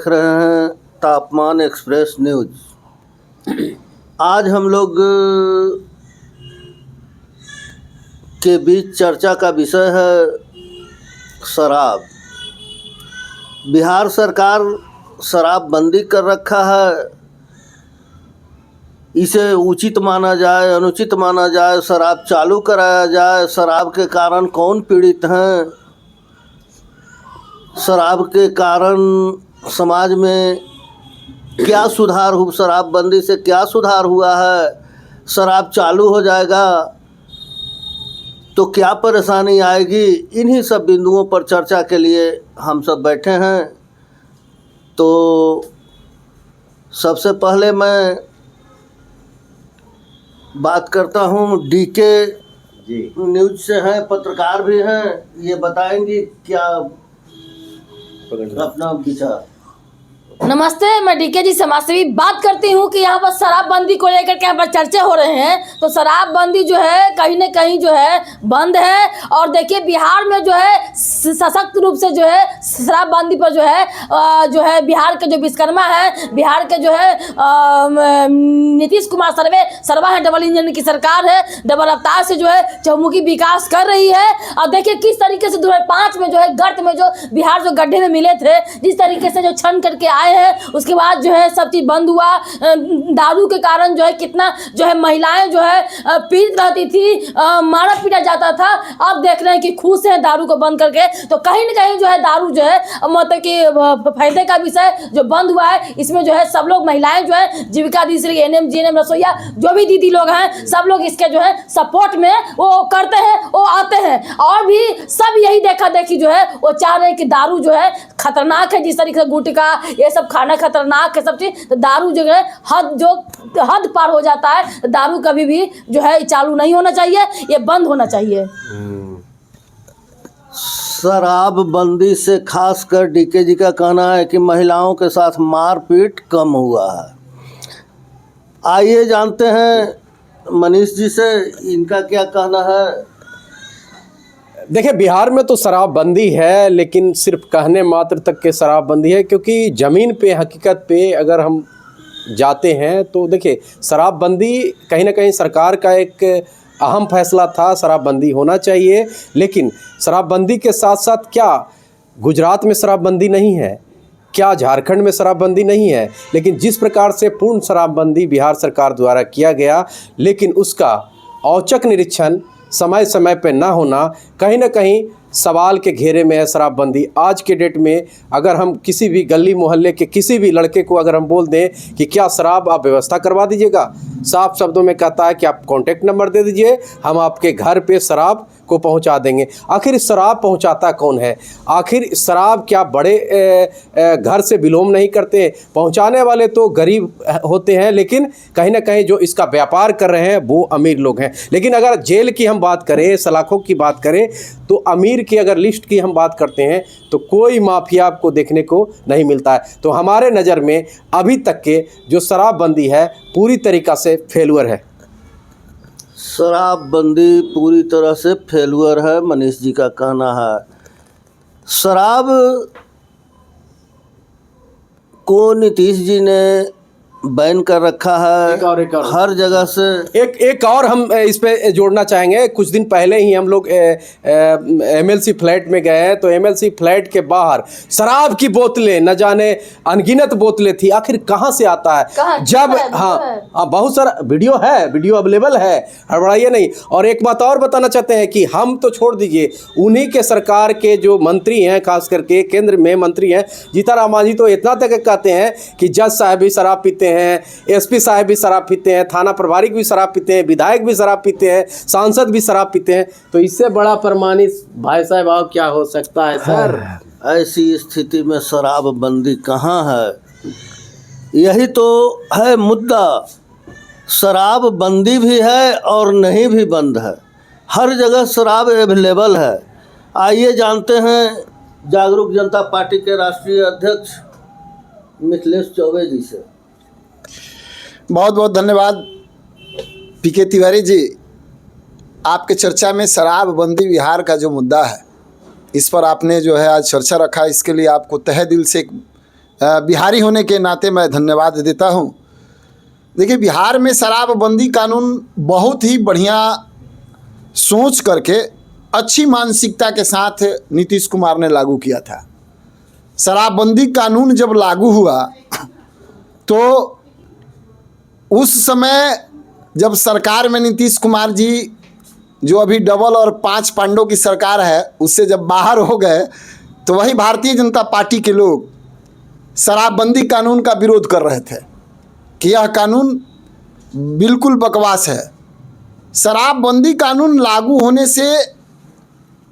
देख रहे हैं तापमान एक्सप्रेस न्यूज। आज हम लोग के बीच चर्चा का विषय है शराब। बिहार सरकार शराब बंदी कर रखा है। इसे उचित माना जाए, अनुचित माना जाए, शराब चालू कराया जाए, शराब के कारण कौन पीड़ित हैं, शराब के कारण समाज में क्या सुधार हुआ, शराब बंदी से क्या सुधार हुआ है, शराब चालू हो जाएगा तो क्या परेशानी आएगी, इन्हीं सब बिंदुओं पर चर्चा के लिए हम सब बैठे हैं। तो सबसे पहले मैं बात करता हूँ, डीके जी न्यूज से हैं, पत्रकार भी हैं, ये बताएंगे क्या अपना विचार। नमस्ते, मैं डीके जी समाजसेवी बात करती हूँ कि यहाँ पर शराबबंदी को लेकर के यहाँ पर चर्चे हो रहे हैं। तो शराबबंदी जो है कहीं न कहीं जो है बंद है। और देखिए बिहार में जो है सशक्त रूप से जो है शराबबंदी पर जो है बिहार के जो विश्वकर्मा है, बिहार के जो है नीतीश कुमार सर्वा है, डबल इंजन की सरकार है, डबल रफ्तार से जो है चहुमुखी विकास कर रही है। और देखिए किस तरीके से 2005 में जो है गर्त में जो बिहार जो गड्ढे में मिले थे, जिस तरीके से जो छन करके आए हैं, उसके बाद जो है सब चीज़ बंद हुआ। दारू के कारण जो है कितना जो है महिलाएं जो है पीड़ित रहती थी, मारा पीटा जाता था। अब देख रहे हैं कि खुश है दारू को बंद करके। तो कहीं ना कहीं जो है दारू जो है मतलब कि फायदे का विषय जो बंद हुआ है, इसमें जो है सब लोग महिलाएं जो है जीविका दीदी, एनएम जीएनएम रसोईया जो भी दीदी लोग हैं, सब लोग इसके जो है सपोर्ट में वो करते हैं, वो आते हैं। और भी सब यही देखा देखी जो है वो चाह रहे हैं कि दारू जो है खतरनाक है, जिस तरीके से गुटखा ये सब खाना खतरनाक है सब चीज़। तो दारू जो है हद पार हो जाता है। दारू कभी भी जो है चालू नहीं होना चाहिए, ये बंद होना चाहिए। शराब बंदी से खासकर डीके जी का कहना है कि महिलाओं के साथ मारपीट कम हुआ है। आइए जानते हैं मनीष जी से, इनका क्या कहना है। देखिए बिहार में तो शराबबंदी है, लेकिन सिर्फ कहने मात्र तक के शराबबंदी है, क्योंकि ज़मीन पे हकीकत पे अगर हम जाते हैं तो देखिए शराबबंदी कहीं ना कहीं सरकार का एक अहम फैसला था, शराबबंदी होना चाहिए। लेकिन शराबबंदी के साथ साथ क्या गुजरात में शराबबंदी नहीं है, क्या झारखंड में शराबबंदी नहीं है? लेकिन जिस प्रकार से पूर्ण शराबबंदी बिहार सरकार द्वारा किया गया, लेकिन उसका औचक निरीक्षण समय समय पे ना होना कहीं ना कहीं सवाल के घेरे में है शराबबंदी। आज के डेट में अगर हम किसी भी गली मोहल्ले के किसी भी लड़के को अगर हम बोल दें कि क्या शराब आप व्यवस्था करवा दीजिएगा, साफ शब्दों में कहता है कि आप कॉन्टैक्ट नंबर दे दीजिए, हम आपके घर पे शराब को पहुंचा देंगे। आखिर शराब पहुंचाता कौन है? आखिर शराब क्या बड़े घर से बिलोंग नहीं करते? पहुंचाने वाले तो गरीब होते हैं, लेकिन कहीं ना कहीं जो इसका व्यापार कर रहे हैं वो अमीर लोग हैं। लेकिन अगर जेल की हम बात करें, सलाखों की बात करें, तो अमीर की अगर लिस्ट की हम बात करते हैं तो कोई माफिया आपको देखने को नहीं मिलता है। तो हमारे नज़र में अभी तक के जो शराबबंदी है पूरी तरीक़ा से फेलुअर है। शराबबंदी पूरी तरह से फेलुअर है, मनीष जी का कहना है। शराब को नीतीश जी ने बैन कर रखा है एक और हर जगह से। एक और हम इस पे जोड़ना चाहेंगे। कुछ दिन पहले ही हम लोग एमएलसी फ्लैट में गए हैं, तो एमएलसी फ्लैट के बाहर शराब की बोतलें, न जाने अनगिनत बोतलें थी। आखिर कहाँ से आता है? जब हाँ बहुत सारा वीडियो है, वीडियो अवेलेबल है, हड़बड़ाइए नहीं। और एक बात और बताना चाहते हैं कि हम तो छोड़ दीजिए, उन्हीं के सरकार के जो मंत्री हैं, खास करके केंद्र में मंत्री हैं, जीतनराम मांझी तो इतना तक कहते हैं कि जज साहब भी शराब पीते हैं, एसपी साहब भी शराब पीते हैं, थाना प्रभारी भी शराब पीते हैं, विधायक भी शराब पीते हैं, सांसद भी शराब पीते हैं। तो इससे बड़ा प्रमाणित भाई साहब और क्या हो सकता है सर? ऐसी स्थिति में शराबबंदी कहाँ है? यही तो है मुद्दा। शराबबंदी भी है और नहीं भी बंद है, हर जगह शराब अवेलेबल है। आइए जानते हैं जागरूक जनता पार्टी के राष्ट्रीय अध्यक्ष मिथिलेश चौबे जी से। बहुत बहुत धन्यवाद पीके तिवारी जी। आपके चर्चा में शराबबंदी बिहार का जो मुद्दा है, इस पर आपने जो है आज चर्चा रखा, इसके लिए आपको तहे दिल से बिहारी होने के नाते मैं धन्यवाद देता हूँ। देखिए, बिहार में शराबबंदी कानून बहुत ही बढ़िया सोच करके अच्छी मानसिकता के साथ नीतीश कुमार ने लागू किया था। शराबबंदी कानून जब लागू हुआ तो उस समय जब सरकार में नीतीश कुमार जी, जो अभी डबल और 5 पांडों की सरकार है, उससे जब बाहर हो गए तो वही भारतीय जनता पार्टी के लोग शराबबंदी कानून का विरोध कर रहे थे कि यह कानून बिल्कुल बकवास है। शराबबंदी कानून लागू होने से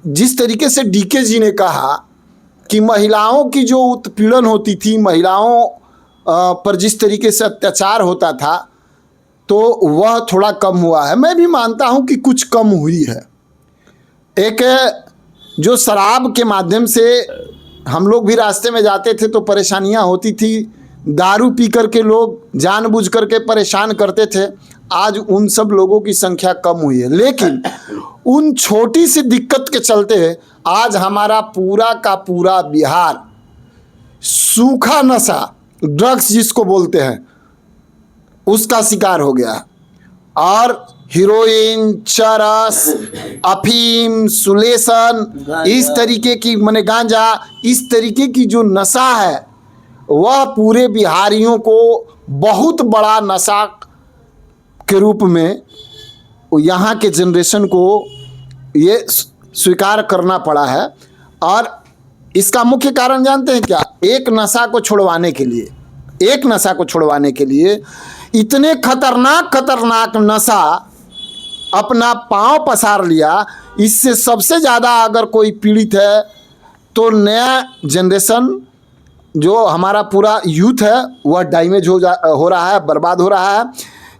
जिस तरीके से डीके जी ने कहा कि महिलाओं की जो उत्पीड़न होती थी, महिलाओं पर जिस तरीके से अत्याचार होता था, तो वह थोड़ा कम हुआ है। मैं भी मानता हूं कि कुछ कम हुई है। एक जो शराब के माध्यम से हम लोग भी रास्ते में जाते थे तो परेशानियां होती थी, दारू पी कर के लोग जानबूझ कर के परेशान करते थे, आज उन सब लोगों की संख्या कम हुई है। लेकिन उन छोटी सी दिक्कत के चलते आज हमारा पूरा का पूरा बिहार सूखा नशा, ड्रग्स जिसको बोलते हैं, उसका शिकार हो गया। और हीरोइन, चरस, अफीम, सुलेसन, इस तरीके की माने गांजा, इस तरीके की जो नशा है वह पूरे बिहारियों को बहुत बड़ा नशा के रूप में यहाँ के जनरेशन को ये स्वीकार करना पड़ा है। और इसका मुख्य कारण जानते हैं क्या? एक नशा को छुड़वाने के लिए इतने खतरनाक नशा अपना पांव पसार लिया। इससे सबसे ज़्यादा अगर कोई पीड़ित है तो नया जनरेशन, जो हमारा पूरा यूथ है, वह डैमेज हो रहा है, बर्बाद हो रहा है।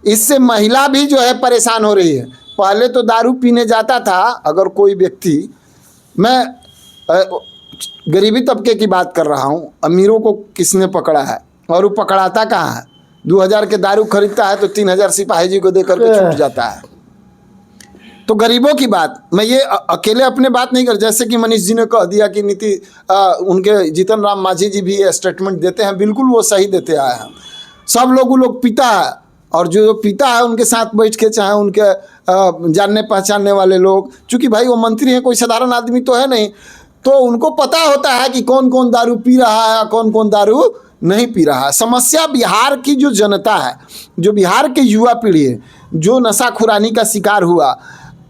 इससे महिला भी जो है परेशान हो रही है। पहले तो दारू पीने जाता था अगर कोई व्यक्ति, मैं गरीबी तबके की बात कर रहा हूँ, अमीरों को किसने पकड़ा है? और वो पकड़ाता कहाँ है? 2000 के दारू खरीदता है तो 3000 सिपाही जी को दे करके छूट जाता है। तो गरीबों की बात, मैं ये अकेले अपने बात नहीं कर, जैसे कि मनीष जी ने कह दिया कि उनके जीतन राम मांझी जी भी स्टेटमेंट देते हैं, बिल्कुल वो सही देते आए हैं। सब लोग पीता है, और जो पीता है उनके साथ बैठ के, चाहे उनके जानने पहचानने वाले लोग, चूँकि भाई वो मंत्री हैं, कोई साधारण आदमी तो है नहीं, तो उनको पता होता है कि कौन कौन दारू पी रहा है, कौन कौन दारू नहीं पी रहा है। समस्या बिहार की जो जनता है, जो बिहार के युवा पीढ़ी है, जो नशाखुरानी का शिकार हुआ,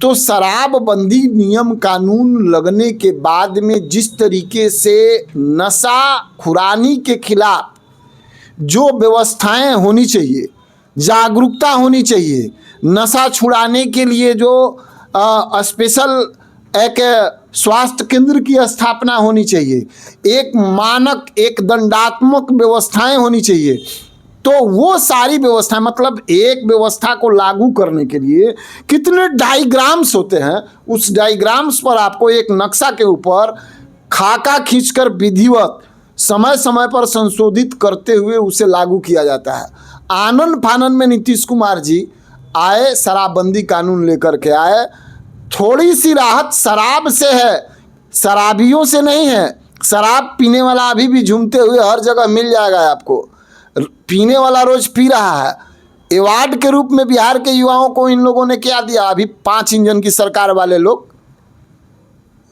तो शराबबंदी नियम कानून लगने के बाद में जिस तरीके से नशाखुरानी के खिलाफ जो व्यवस्थाएं होनी चाहिए, जागरूकता होनी चाहिए, नशा छुड़ाने के लिए जो स्पेशल एक स्वास्थ्य केंद्र की स्थापना होनी चाहिए, एक मानक, एक दंडात्मक व्यवस्थाएं होनी चाहिए, तो वो सारी व्यवस्थाएं, मतलब एक व्यवस्था को लागू करने के लिए कितने डायग्राम्स होते हैं, उस डायग्राम्स पर आपको एक नक्शा के ऊपर खाका खींचकर विधिवत समय समय पर संशोधित करते हुए उसे लागू किया जाता है। आनन फानन में नीतीश कुमार जी आए, शराबबंदी कानून लेकर के आए। थोड़ी सी राहत शराब से है, शराबियों से नहीं है। शराब पीने वाला अभी भी झूमते हुए हर जगह मिल जाएगा आपको, पीने वाला रोज पी रहा है। अवार्ड के रूप में बिहार के युवाओं को इन लोगों ने क्या दिया? अभी 5 इंजन की सरकार वाले लोग,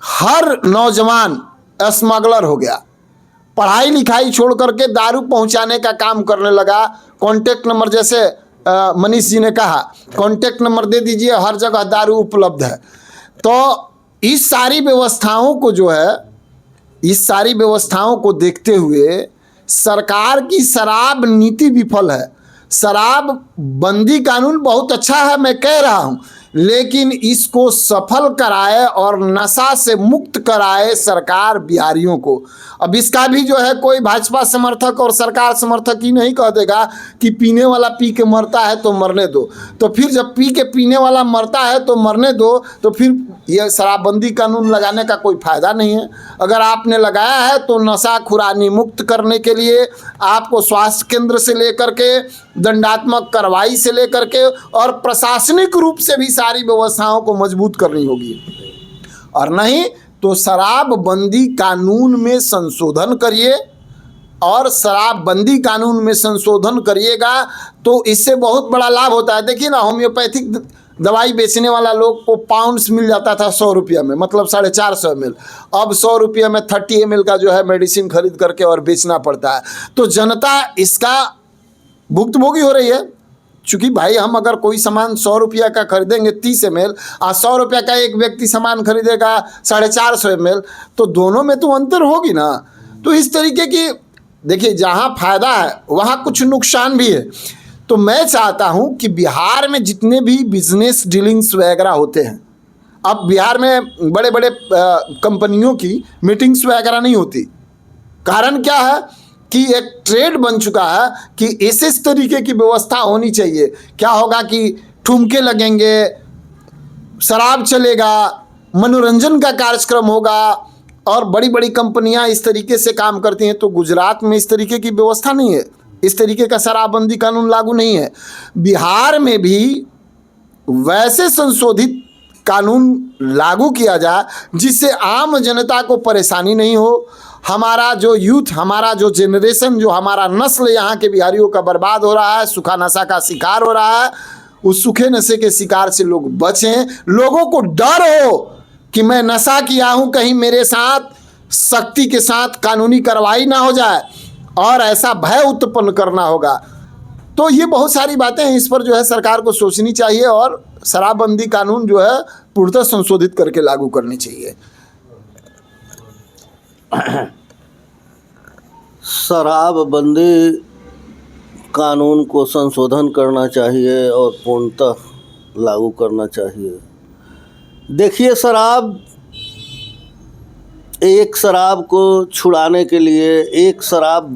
हर नौजवान स्मगलर हो गया, पढ़ाई लिखाई छोड़ करके दारू पहुंचाने का काम करने लगा। कॉन्टेक्ट नंबर, जैसे मनीष जी ने कहा, कॉन्टेक्ट नंबर दे दीजिए, हर जगह दारू उपलब्ध है। तो इस सारी व्यवस्थाओं को जो है, इस सारी व्यवस्थाओं को देखते हुए सरकार की शराब नीति विफल है। शराबबंदी कानून बहुत अच्छा है, मैं कह रहा हूँ, लेकिन इसको सफल कराए और नशा से मुक्त कराए सरकार बिहारियों को। अब इसका भी जो है कोई भाजपा समर्थक और सरकार समर्थक ही नहीं कह देगा कि पीने वाला पी के मरता है तो मरने दो। तो फिर जब पी के पीने वाला मरता है तो मरने दो, तो फिर ये शराबबंदी कानून लगाने का कोई फ़ायदा नहीं है। अगर आपने लगाया है तो नशाखुरानी मुक्त करने के लिए आपको स्वास्थ्य केंद्र से लेकर के, दंडात्मक कार्रवाई से लेकर के, और प्रशासनिक रूप से भी सारी व्यवस्थाओं को मजबूत करनी होगी। और नहीं तो शराबबंदी कानून में संशोधन करिए और शराबबंदी कानून में संशोधन करिएगा तो इससे बहुत बड़ा लाभ होता है। देखिए ना, होम्योपैथिक दवाई बेचने वाला लोग को पाउंड्स मिल जाता था 100 रुपया में, मतलब 450 ml। अब 100 रुपये में 30 ml का जो है मेडिसिन खरीद करके और बेचना पड़ता है। तो जनता इसका भुक्तभोगी हो रही है। चूँकि भाई हम अगर कोई सामान 100 रुपया का खरीदेंगे 30 ml और 100 रुपया का एक व्यक्ति सामान खरीदेगा 450 ml, तो दोनों में तो अंतर होगी ना। तो इस तरीके की देखिए, जहाँ फायदा है वहाँ कुछ नुकसान भी है। तो मैं चाहता हूँ कि बिहार में जितने भी बिजनेस डीलिंग्स वगैरह होते हैं, अब बिहार में बड़े बड़े कंपनियों की मीटिंग्स वगैरह नहीं होती। कारण क्या है कि एक ट्रेड बन चुका है कि इस तरीके की व्यवस्था होनी चाहिए। क्या होगा कि ठुमके लगेंगे, शराब चलेगा, मनोरंजन का कार्यक्रम होगा और बड़ी बड़ी कंपनियां इस तरीके से काम करती हैं। तो गुजरात में इस तरीके की व्यवस्था नहीं है, इस तरीके का शराबबंदी कानून लागू नहीं है। बिहार में भी वैसे संशोधित कानून लागू किया जाए जिससे आम जनता को परेशानी नहीं हो। हमारा जो यूथ, हमारा जो जेनरेशन, जो हमारा नस्ल यहाँ के बिहारियों का बर्बाद हो रहा है, सूखा नशा का शिकार हो रहा है, उस सूखे नशे के शिकार से लोग बचें। लोगों को डर हो कि मैं नशा किया हूँ, कहीं मेरे साथ सख्ती के साथ कानूनी कार्रवाई ना हो जाए, और ऐसा भय उत्पन्न करना होगा। तो ये बहुत सारी बातें हैं, इस पर जो है सरकार को सोचनी चाहिए और शराबबंदी कानून जो है पूर्णतः संशोधित करके लागू करनी चाहिए। शराबबंदी कानून को संशोधन करना चाहिए और पूर्णतः लागू करना चाहिए। देखिए, एक शराब को छुड़ाने के लिए एक शराब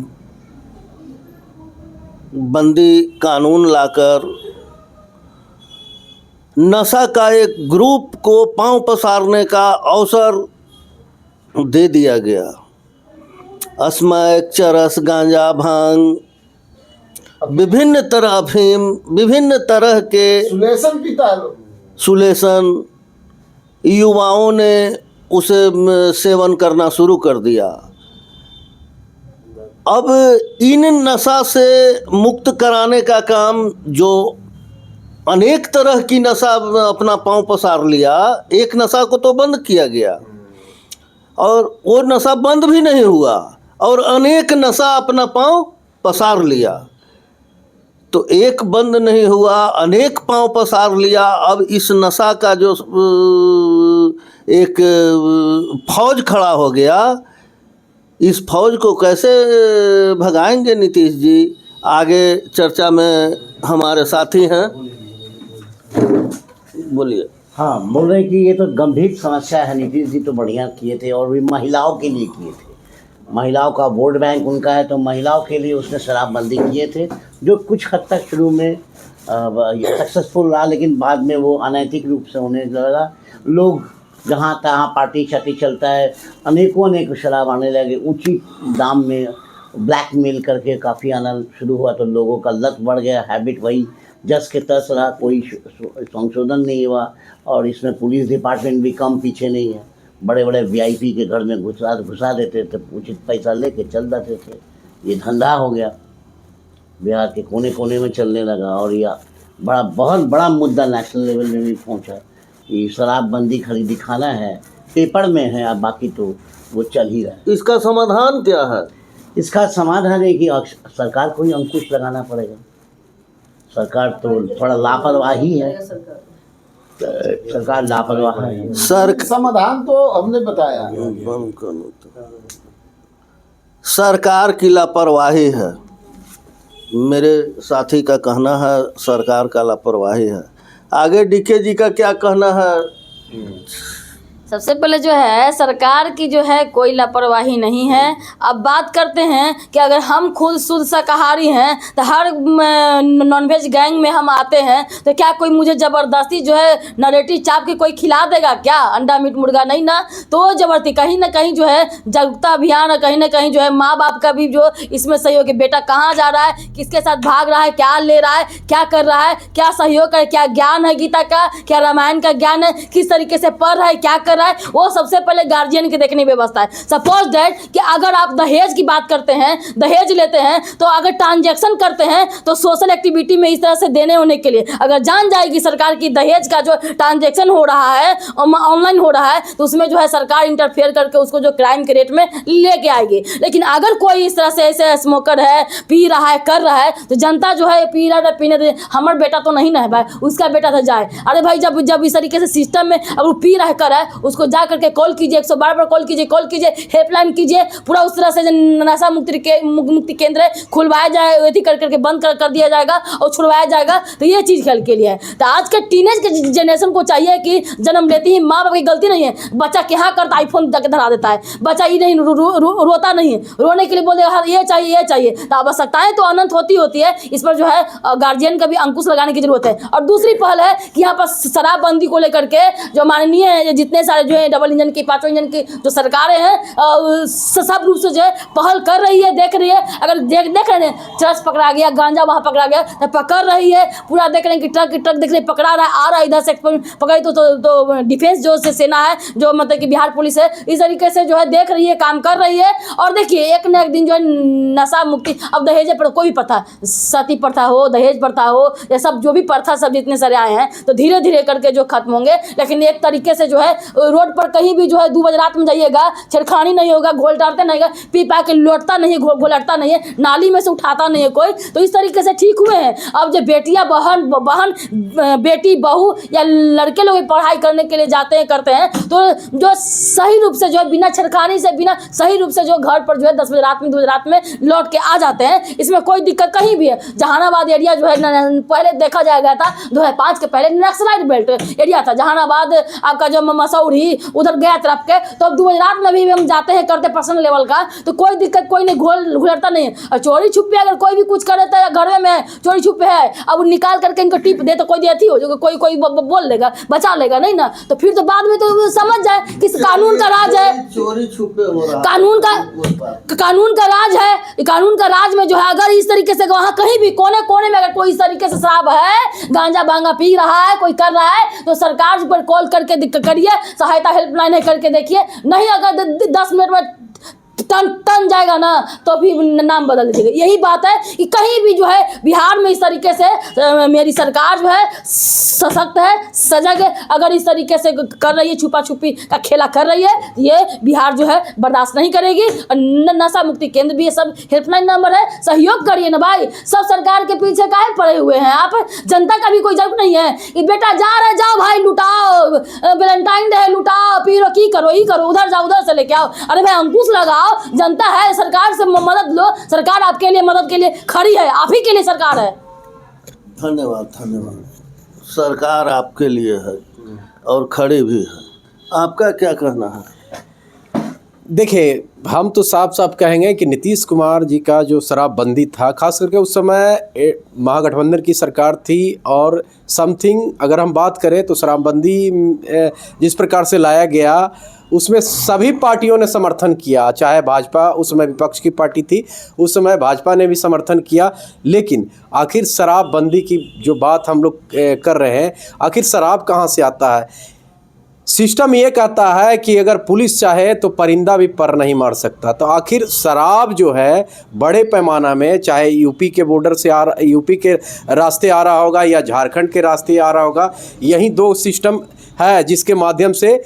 बंदी कानून लाकर नशा का एक ग्रुप को पांव पसारने का अवसर दे दिया गया। स्मैक, चरस, गांजा, भांग, विभिन्न तरह अफीम, विभिन्न तरह के सुलेशन पीता है लोग। सुलेशन, युवाओं ने उसे सेवन करना शुरू कर दिया। अब इन नशा से मुक्त कराने का काम, जो अनेक तरह की नशा अपना पांव पसार लिया, एक नशा को तो बंद किया गया और वो नशा बंद भी नहीं हुआ और अनेक नशा अपना पांव पसार लिया। तो एक बंद नहीं हुआ, अनेक पांव पसार लिया। अब इस नशा का जो एक फौज खड़ा हो गया, इस फौज को कैसे भगाएंगे नीतीश जी? आगे चर्चा में हमारे साथी हैं, बोलिए। हाँ, बोल रहे हैं कि ये तो गंभीर समस्या है। नीतीश जी तो बढ़िया किए थे और भी महिलाओं के लिए किए थे। महिलाओं का वोट बैंक उनका है, तो महिलाओं के लिए उसने शराबबंदी किए थे, जो कुछ हद तक शुरू में सक्सेसफुल रहा, लेकिन बाद में वो अनैतिक रूप से होने लगा। लोग जहाँ तहाँ पार्टी शार्टी चलता है, अनेक शराब आने लगे, उचित दाम में ब्लैकमेल करके काफ़ी आना शुरू हुआ। तो लोगों का लत बढ़ गया, हैबिट वही जस के तस रहा, कोई संशोधन नहीं हुआ। और इसमें पुलिस डिपार्टमेंट भी कम पीछे नहीं है। बड़े बड़े वीआईपी के घर में घुसा देते थे, उचित पैसा लेके चल जाते थे। ये धंधा हो गया, बिहार के कोने कोने में चलने लगा। और यह बहुत बड़ा मुद्दा नेशनल लेवल में भी पहुंचा कि शराबबंदी खरीदी खाना है, पेपर में है, अब बाकी तो वो चल ही रहा है। इसका समाधान क्या है? इसका समाधान है कि सरकार को ही अंकुश लगाना पड़ेगा। सरकार तो थोड़ा लापरवाही है, सरकार लापरवाह है। समाधान तो हमने बताया, सरकार की लापरवाही है। मेरे साथी का कहना है सरकार का लापरवाही है। आगे डीके जी का क्या कहना है? सबसे पहले जो है सरकार की जो है कोई लापरवाही नहीं है। अब बात करते हैं कि अगर हम खुद शुद्ध शाकाहारी हैं तो हर नॉनवेज गैंग में हम आते हैं, तो क्या कोई मुझे ज़बरदस्ती जो है नरेटी चाप के कोई खिला देगा क्या? अंडा मीट मुर्गा नहीं ना। तो ज़बरदस्ती कहीं ना कहीं जो है जागरूकता अभियान, और कहीं ना कहीं जो है माँ बाप का भी जो इसमें सहयोग है। बेटा कहाँ जा रहा है, किसके साथ भाग रहा है, क्या ले रहा है, क्या कर रहा है, क्या सहयोग है, क्या ज्ञान है गीता का, क्या रामायण का ज्ञान है, किस तरीके से पढ़ रहा है, क्या कर कर रहा है, वो सबसे पहले गार्जियन की देखने की व्यवस्था है। सपोज दैट कि अगर आप दहेज की बात करते हैं, दहेज लेते हैं, तो अगर ट्रांजैक्शन करते हैं तो सोशल एक्टिविटी में इस तरह से देने होने के लिए अगर जान जाएगी सरकार की दहेज का जो ट्रांजैक्शन हो रहा है ऑनलाइन हो रहा है, तो उसमें जो है सरकार इंटरफेयर करके उसको जो क्राइम के रेट में लेके आएगी। लेकिन अगर कोई इस तरह से ऐसे स्मोकर है, पी रहा है, कर रहा है, तो जनता जो है पी रहा है पीने दे, हमारा बेटा तो नहीं ना है भाई, उसका बेटा तो जाए। अरे भाई जब इस तरीके से सिस्टम में अगर पी रहा है, कर रहा है, उसको जा करके कॉल कीजिए, 112 पर कॉल कीजिए, हेल्पलाइन कीजिए, पूरा उस तरह से नशा मुक्ति केंद्र खुलवाया जाए, एथी करके बंद कर दिया जाएगा और छुड़वाया जाएगा। तो ये चीज़ खेल के लिए है। तो आज के टीनेज के जनरेशन को चाहिए कि जन्म लेते ही माँ बाप की गलती नहीं है, बच्चा क्या करता है, आईफोन जाके धरा देता है, बच्चा ये नहीं रोता नहीं, रोने के लिए बोले हाँ ये चाहिए। तो आवश्यकताएं तो अनंत होती है, इस पर जो है गार्जियन का भी अंकुश लगाने की जरूरत है। और दूसरी पहल है कि यहाँ पर शराबबंदी को लेकर के जो माननीय जितने सारे जो है डबल इंजन की, 5 इंजन की जो सरकारें हैं, सब रूप से जो है पहल कर रही है, देख रही है। अगर देख रहे हैं चरस पकड़ा गया, गांजा वहाँ पकड़ा गया, तो पकड़ रही है, पूरा देख रहे हैं कि ट्रक देख रहे हैं, पकड़ा रहा है, आ रहा है इधर से पकड़ी तो डिफेंस जो सेना है, जो मतलब कि बिहार पुलिस है, इस तरीके से जो है देख रही है, काम कर रही है। और देखिए एक न एक दिन जो है नशा मुक्ति, अब दहेज पर कोई भी प्रथा, सती प्रथा हो, दहेज प्रथा हो, ये सब जो भी प्रथा सब जितने सारे आए हैं, तो धीरे धीरे करके जो खत्म होंगे। लेकिन एक तरीके से जो है रोड पर कहीं भी जो है 2 बजे रात में जाइएगा, छेड़खानी नहीं होगा, घोल डालते नहीं है, पी पा के लौटता नहीं है, घोलटता नहीं है, नाली में से उठाता नहीं है कोई, तो इस तरीके से ठीक हुए हैं। अब जो बेटियां बहन बेटी बहू या लड़के लोग पढ़ाई करने के लिए जाते हैं, करते हैं, तो जो सही रूप से जो है बिना छेड़खानी से, बिना सही रूप से जो घर पर जो है 10 बजे रात में 2 बजे रात में लौट के आ जाते हैं, इसमें कोई दिक्कत कहीं भी है। जहानाबाद एरिया जो है पहले देखा जाएगा था 2005 के पहले नक्सलाइट बेल्ट एरिया था जहानाबाद, आपका जो मसौरी उधर गया तरफ के, तो अब 2 बजे रात में भी हम जाते हैं, करते पर्सनल लेवल का, तो कोई दिक्कत कोई नहीं, घुलटता नहीं है। और चोरी छुपे अगर कोई भी कुछ कर देता है घर में, चोरी छुपे है, अब निकाल करके इनको टिप दे तो कोई देती हो जो कोई बोल लेगा, बचा लेगा नहीं ना, तो फिर तो बाद में तो समझ जाए कि कानून का राज है, चोरी छुपे हो रहा है, कानून का राज है। कानून का राज में जो है अगर इस तरीके से वहाँ कहीं भी कोने कोने में अगर कोई इस तरीके से शराब है, गांजा बांगा पी रहा है, कोई कर रहा है, तो सरकार पर कॉल करके करिए, सहायता हेल्पलाइन है करके देखिए। नहीं अगर 10 मिनट में टन जाएगा ना, तो भी नाम बदल दीजिएगा। यही बात है कि कहीं भी जो है बिहार में इस तरीके से मेरी सरकार जो है सशक्त है, सजग है। अगर इस तरीके से कर रही है, छुपा छुपी का खेला कर रही है, ये बिहार जो है बर्दाश्त नहीं करेगी। और नशा मुक्ति केंद्र भी, ये सब हेल्पलाइन नंबर है, सहयोग करिए ना भाई। सब सरकार के पीछे काहे पड़े हुए हैं आप? जनता का भी कोई जरूरत नहीं है कि बेटा जा रहे, जाओ भाई लुटाओ, वैलेंटाइन डे लुटाओ, पीरो की करो, ही करो, उधर जाओ, उधर से लेके आओ। अरे भाई अंकुश लगाओ, जनता है, सरकार से मदद लो, सरकार आपके लिए मदद के लिए खड़ी है, आप ही के लिए सरकार है। धन्यवाद। सरकार आपके लिए है और खड़ी भी है। आपका क्या कहना है? देखिए हम तो साफ साफ कहेंगे कि नीतीश कुमार जी का जो शराबबंदी था, खास करके उस समय महागठबंधन की सरकार थी, और समथिंग अगर हम बात करें तो शराबबंदी जिस प्रकार से लाया गया उसमें सभी पार्टियों ने समर्थन किया, चाहे भाजपा उस समय विपक्ष की पार्टी थी, उस समय भाजपा ने भी समर्थन किया। लेकिन आखिर शराबबंदी की जो बात हम लोग कर रहे हैं, आखिर शराब कहाँ से आता है? सिस्टम ये कहता है कि अगर पुलिस चाहे तो परिंदा भी पर नहीं मार सकता। तो आखिर शराब जो है बड़े पैमाना में, चाहे यूपी के बॉर्डर से यूपी के रास्ते आ रहा होगा या झारखंड के रास्ते आ रहा होगा, यही 2 सिस्टम है जिसके माध्यम से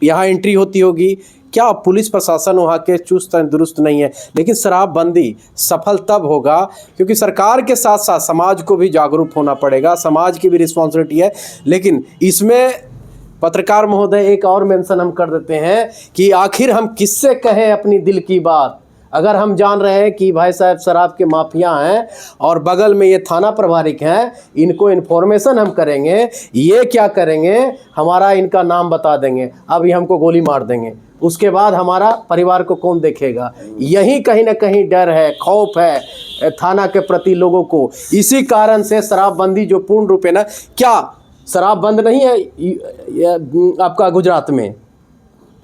यहाँ एंट्री होती होगी। क्या पुलिस प्रशासन वहाँ के चुस्त दुरुस्त नहीं है? लेकिन शराबबंदी सफल तब होगा क्योंकि सरकार के साथ साथ समाज को भी जागरूक होना पड़ेगा, समाज की भी रिस्पॉन्सिबिलिटी है। लेकिन इसमें पत्रकार महोदय एक और मेंशन हम कर देते हैं कि आखिर हम किससे कहें अपनी दिल की बात? अगर हम जान रहे हैं कि भाई साहब शराब के माफिया हैं और बगल में ये थाना प्रभारी हैं, इनको इन्फॉर्मेशन हम करेंगे, ये क्या करेंगे, हमारा इनका नाम बता देंगे, अब ये हमको गोली मार देंगे, उसके बाद हमारा परिवार को कौन देखेगा? यही कहीं ना कहीं डर है, खौफ है थाना के प्रति लोगों को। इसी कारण से शराबबंदी जो पूर्ण रूप है ना, क्या शराब बंद नहीं है आपका गुजरात में?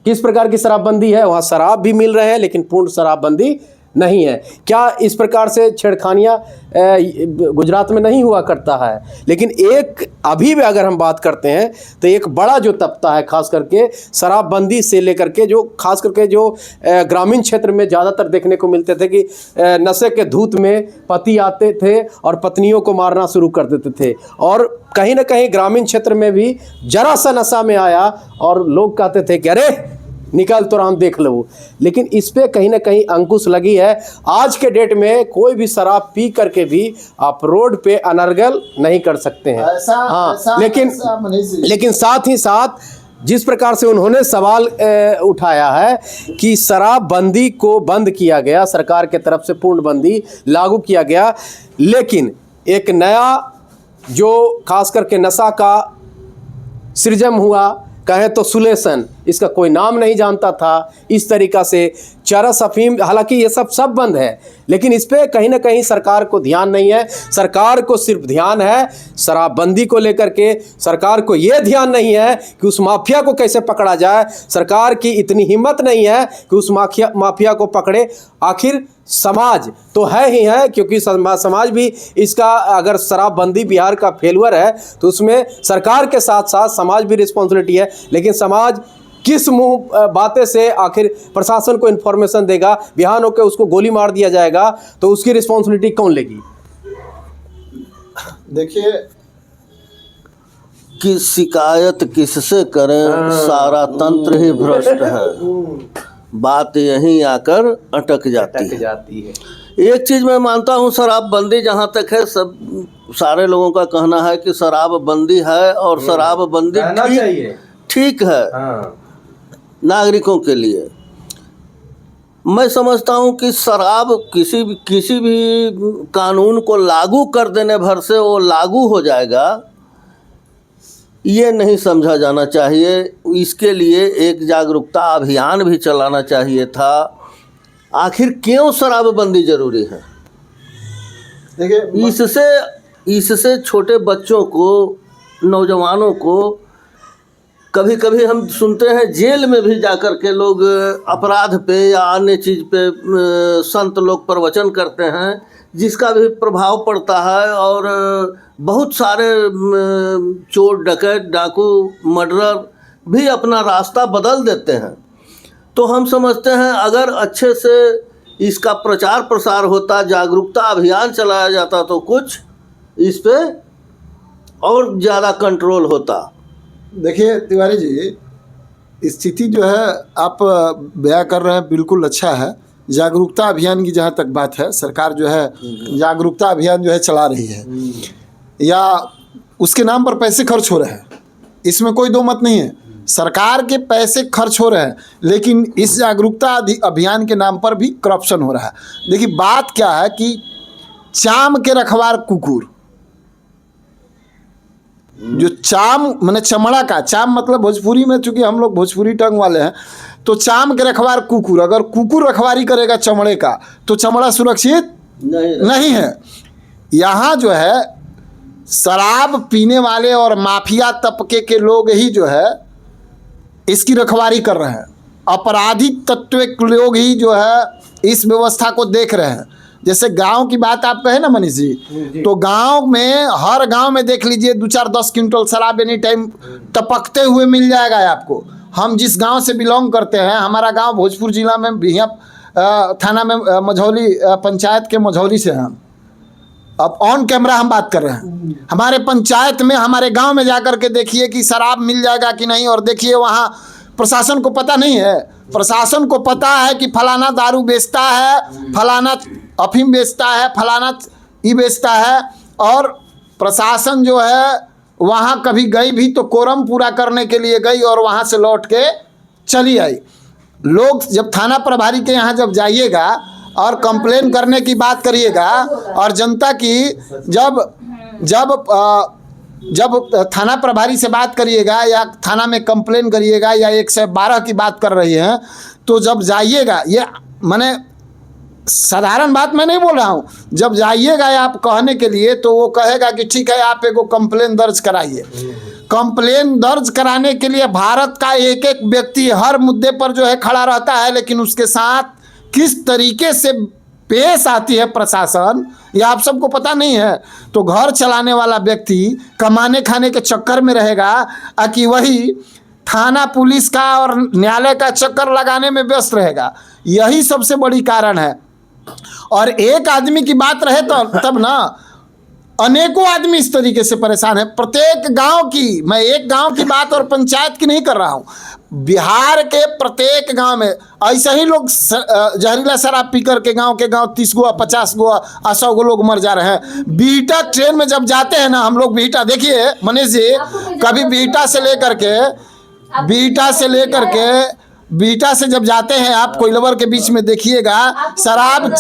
किस प्रकार की शराबबंदी है? वहाँ शराब भी मिल रहे हैं लेकिन पूर्ण शराबबंदी नहीं है। क्या इस प्रकार से छेड़खानियाँ गुजरात में नहीं हुआ करता है? लेकिन एक अभी भी अगर हम बात करते हैं तो एक बड़ा जो तबका है, खास करके शराबबंदी से लेकर के, जो खास करके जो ग्रामीण क्षेत्र में ज़्यादातर देखने को मिलते थे कि नशे के धूत में पति आते थे और पत्नियों को मारना शुरू कर देते थे, और कहीं ना कहीं ग्रामीण क्षेत्र में भी जरा सा नशा में आया और लोग कहते थे कि अरे निकल तो राम देख लो। लेकिन इस पे कहीं ना कहीं अंकुश लगी है। आज के डेट में कोई भी शराब पी करके भी आप रोड पे अनर्गल नहीं कर सकते हैं। लेकिन साथ ही साथ जिस प्रकार से उन्होंने सवाल उठाया है कि शराबबंदी को बंद किया गया, सरकार के तरफ से पूर्णबंदी लागू किया गया, लेकिन एक नया जो खास करके नशा का सृजन हुआ, कहें तो सुलेशन, इसका कोई नाम नहीं जानता था। इस तरीक़ा से चरस, अफीम, हालांकि ये सब बंद है, लेकिन इस पर कहीं ना कहीं सरकार को ध्यान नहीं है। सरकार को सिर्फ ध्यान है शराबबंदी को लेकर के। सरकार को ये ध्यान नहीं है कि उस माफिया को कैसे पकड़ा जाए। सरकार की इतनी हिम्मत नहीं है कि उस माफिया को पकड़े। आखिर समाज तो है ही है, क्योंकि समाज भी इसका, अगर शराबबंदी बिहार का फेलुअर है तो उसमें सरकार के साथ साथ समाज भी रिस्पॉन्सिबिलिटी है। लेकिन समाज किस मुंह बातें से आखिर प्रशासन को इन्फॉर्मेशन देगा? बिहान होकर उसको गोली मार दिया जाएगा तो उसकी रिस्पॉन्सिबिलिटी कौन लेगी? देखिए कि शिकायत किससे करें, सारा तंत्र ही भ्रष्ट है। बात यहीं आकर अटक जाती है। एक चीज़ मैं मानता हूँ, शराबबंदी जहाँ तक है, सब सारे लोगों का कहना है कि शराबबंदी है और शराबबंदी ठीक है नागरिकों के लिए। मैं समझता हूँ कि शराब किसी भी कानून को लागू कर देने भर से वो लागू हो जाएगा, ये नहीं समझा जाना चाहिए। इसके लिए एक जागरूकता अभियान भी चलाना चाहिए था। आखिर क्यों शराबबंदी जरूरी है? देखिए, इससे छोटे बच्चों को, नौजवानों को, कभी कभी हम सुनते हैं जेल में भी जाकर के लोग अपराध पे या अन्य चीज़ पे संत लोग प्रवचन करते हैं, जिसका भी प्रभाव पड़ता है। और बहुत सारे चोर, डकैत, डाकू, मर्डरर भी अपना रास्ता बदल देते हैं। तो हम समझते हैं अगर अच्छे से इसका प्रचार प्रसार होता, जागरूकता अभियान चलाया जाता, तो कुछ इस पे और ज़्यादा कंट्रोल होता। देखिए तिवारी जी, स्थिति जो है आप बयां कर रहे हैं बिल्कुल अच्छा है। जागरूकता अभियान की जहाँ तक बात है, सरकार जो है जागरूकता अभियान जो है चला रही है, या उसके नाम पर पैसे खर्च हो रहे हैं, इसमें कोई दो मत नहीं है। सरकार के पैसे खर्च हो रहे हैं, लेकिन इस जागरूकता अभियान के नाम पर भी करप्शन हो रहा है। देखिए बात क्या है कि चाम के रखवार कुकुर, जो चाम माने चमड़ा का, चाम मतलब भोजपुरी में, चूंकि हम लोग भोजपुरी टंग वाले हैं, तो चाम के रखवार कुकुर, अगर कुकुर रखवारी करेगा चमड़े का तो चमड़ा सुरक्षित नहीं है। यहाँ जो है शराब पीने वाले और माफिया तबके के लोग ही जो है इसकी रखवारी कर रहे हैं। आपराधिक तत्व के लोग ही जो है इस व्यवस्था को देख रहे हैं। जैसे गांव की बात आप कहे ना मनीष जी, तो गांव में, हर गांव में देख लीजिए 2-4-10 क्विंटल शराब एनी टाइम टपकते हुए मिल जाएगा आपको। हम जिस गांव से बिलोंग करते हैं, हमारा गांव भोजपुर जिला में बिहिया थाना में मझौली पंचायत के मझौली से हैं। अब ऑन कैमरा हम बात कर रहे हैं। हमारे पंचायत में, हमारे गांव में जाकर के देखिए कि शराब मिल जाएगा कि नहीं, और देखिए वहाँ प्रशासन को पता नहीं है। प्रशासन को पता है कि फलाना दारू बेचता है, फलाना अफीम बेचता है, फलाना ई बेचता है, और प्रशासन जो है वहाँ कभी गई भी तो कोरम पूरा करने के लिए गई और वहाँ से लौट के चली आई। लोग जब थाना प्रभारी के यहाँ जब जाइएगा और कंप्लेन करने की बात करिएगा, और जनता की जब थाना प्रभारी से बात करिएगा या थाना में कंप्लेन करिएगा या 112 की बात कर रही हैं, तो जब जाइएगा, ये मैंने साधारण बात मैं नहीं बोल रहा हूँ, जब जाइएगा आप कहने के लिए तो वो कहेगा कि ठीक है आप एगो कंप्लेन दर्ज कराइए। कंप्लेन दर्ज कराने के लिए भारत का एक एक व्यक्ति हर मुद्दे पर जो है खड़ा रहता है, लेकिन उसके साथ किस तरीके से पेश आती है प्रशासन, ये आप सबको पता नहीं है, तो घर चलाने वाला व्यक्ति कमाने खाने के चक्कर में रहेगा कि वही थाना पुलिस का और न्यायालय का चक्कर लगाने में व्यस्त रहेगा। यही सबसे बड़ी कारण है। और एक आदमी की बात रहे तो तब ना अनेकों आदमी इस तरीके से परेशान है। प्रत्येक गांव की, मैं एक गांव की बात और पंचायत की नहीं कर रहा हूं, बिहार के प्रत्येक गांव में ऐसे ही लोग जहरीला शराब पीकर के गांव 30 गो 50 गो 100 गो लोग मर जा रहे हैं। बिहटा ट्रेन में जब जाते हैं ना हम लोग, बिहटा देखिए मनीष जी, कभी बिहटा से बीटा से जब जाते हैं आप कोइलवर के बीच में देखिएगा, शराब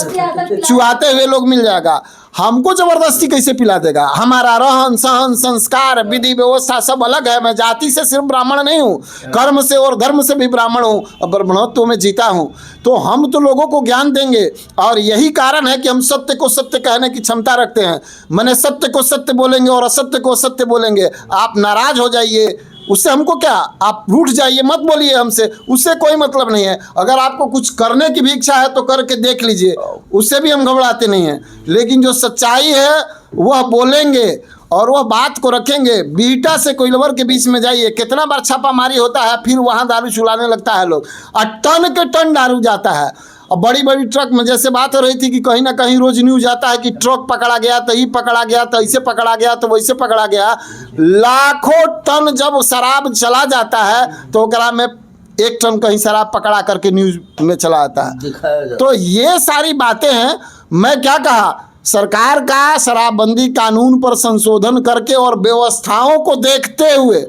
चुआते हुए लोग मिल जाएगा। हमको जबरदस्ती कैसे पिला देगा? हमारा रहन सहन संस्कार विधि व्यवस्था सब अलग है। मैं जाति से सिर्फ ब्राह्मण नहीं हूँ, कर्म से और धर्म से भी ब्राह्मण हूँ और ब्राह्मणत्व में जीता हूँ। तो हम तो लोगों को ज्ञान देंगे, और यही कारण है कि हम सत्य को सत्य कहने की क्षमता रखते हैं। मैंने सत्य को सत्य बोलेंगे और असत्य को असत्य बोलेंगे। आप नाराज हो जाइए, उससे हमको क्या, आप रूठ जाइए, मत बोलिए हमसे, उससे कोई मतलब नहीं है। अगर आपको कुछ करने की भी इच्छा है तो करके देख लीजिए, उससे भी हम घबराते नहीं हैं। लेकिन जो सच्चाई है वह बोलेंगे और वह बात को रखेंगे। बीटा से कोइलवर के बीच में जाइए, कितना बार छापामारी होता है, फिर वहाँ दारू चुलाने लगता है लोग, और टन के टन दारू जाता है। और बड़ी बड़ी ट्रक में जैसे बात हो रही थी कि कहीं ना कहीं रोज न्यूज आता है कि ट्रक पकड़ा गया, तो ये पकड़ा गया, तो ऐसे पकड़ा गया, तो वैसे पकड़ा गया। लाखों टन जब शराब चला जाता है तो ओकरा में 1 टन कहीं शराब पकड़ा करके न्यूज में चला आता है। तो ये सारी बातें हैं। मैं क्या कहा, सरकार का शराबबंदी कानून पर संशोधन करके और व्यवस्थाओं को देखते हुए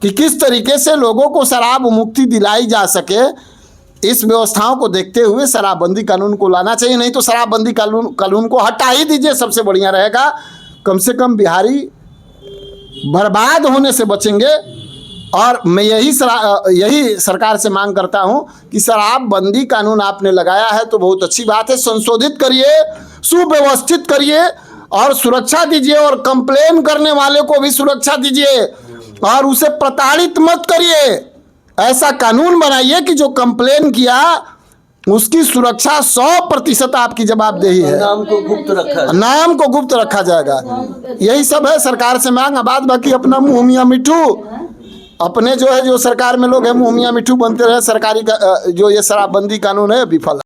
कि किस तरीके से लोगों को शराब मुक्ति दिलाई जा सके, इस व्यवस्थाओं को देखते हुए शराबबंदी कानून को लाना चाहिए। नहीं तो शराबबंदी कानून को हटा ही दीजिए, सबसे बढ़िया रहेगा। कम से कम बिहारी बर्बाद होने से बचेंगे। और मैं यही सरकार से मांग करता हूं कि शराबबंदी कानून आपने लगाया है तो बहुत अच्छी बात है, संशोधित करिए, सुव्यवस्थित करिए और सुरक्षा दीजिए, और कंप्लेन करने वाले को भी सुरक्षा दीजिए और उसे प्रताड़ित मत करिए। ऐसा कानून बनाइए कि जो कंप्लेन किया उसकी सुरक्षा 100% आपकी जवाबदेही है, नाम को गुप्त रखा जाएगा। यही सब है सरकार से मांग। बाद बाकी अपना मुँह मियाँ मिट्ठू, अपने जो है जो सरकार में लोग हैं मुँह मियाँ मिट्ठू बनते रहे। सरकारी का जो ये शराबबंदी कानून है विफल।